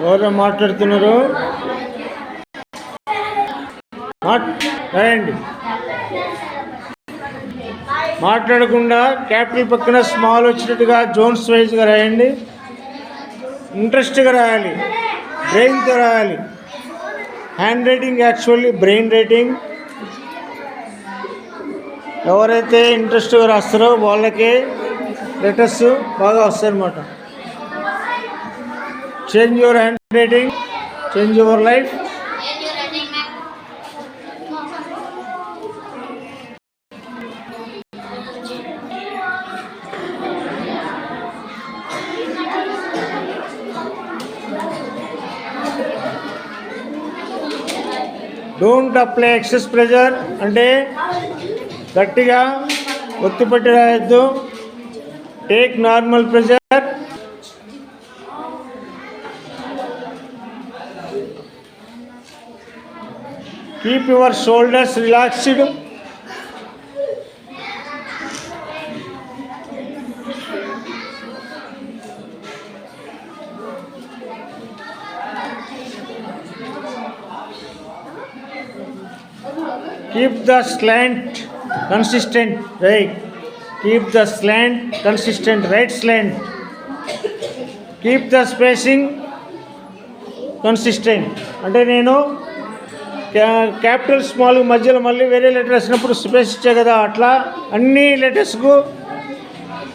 ఎవరో మాట్లాడుతున్నారు? రాయండి. మాట్లాడకుండా క్యాపిటల్ పక్కన స్మాల్ వచ్చినట్టుగా జోన్స్ వైజ్గా రాయండి. ఇంట్రెస్ట్గా రాయాలి, బ్రెయిన్తో రాయాలి. Handwriting actually brain writing. ఎవరైతే ఇంట్రెస్ట్గా రాస్తారో వాళ్ళకే లెటర్స్ బాగా వస్తాయి అన్నమాట. Change your handwriting, change your life. Don't apply excess pressure, అంటే గట్టిగా ఒత్తిపట్టి రాయొద్దు. Take normal pressure. Keep your shoulders relaxed. Keep the slant consistent, right? Keep the slant consistent, right slant. Keep the spacing consistent. అంటే నేను capital small మధ్యలో మళ్ళీ వేరే letter వేసినప్పుడు స్పేస్ ఇచ్చా కదా, అట్లా అన్ని లెటర్స్కు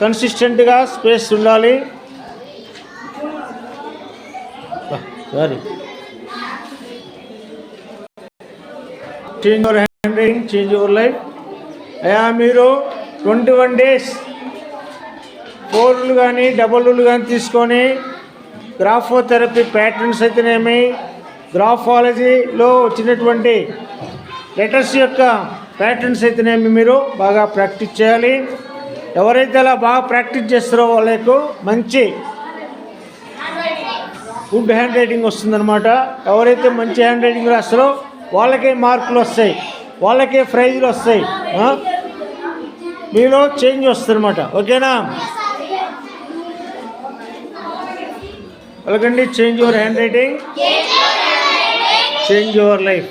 కన్సిస్టెంట్గా స్పేస్ ఉండాలి. Sorry. Change your handwriting, change your life. అయ్యా మీరు 21 days 4లు కానీ డబుల్లు కానీ తీసుకొని గ్రాఫోథెరపీ ప్యాటర్న్స్ అయితేనేమి, గ్రాఫాలజీలో వచ్చినటువంటి లెటర్స్ యొక్క ప్యాటర్న్స్ అయితేనేమి మీరు బాగా ప్రాక్టీస్ చేయాలి. ఎవరైతే అలా బాగా ప్రాక్టీస్ చేస్తారో వాళ్ళకు మంచి గుడ్ హ్యాండ్ రైటింగ్ వస్తుందన్నమాట. ఎవరైతే మంచి హ్యాండ్ రైటింగ్ రాస్తారో వాళ్ళకే మార్కులు వస్తాయి, వాళ్ళకే ప్రైజులు వస్తాయి. మీలో చేంజ్ వస్తుందన్నమాట. ఓకేనా? అలాగండి. Change your handwriting, change your life.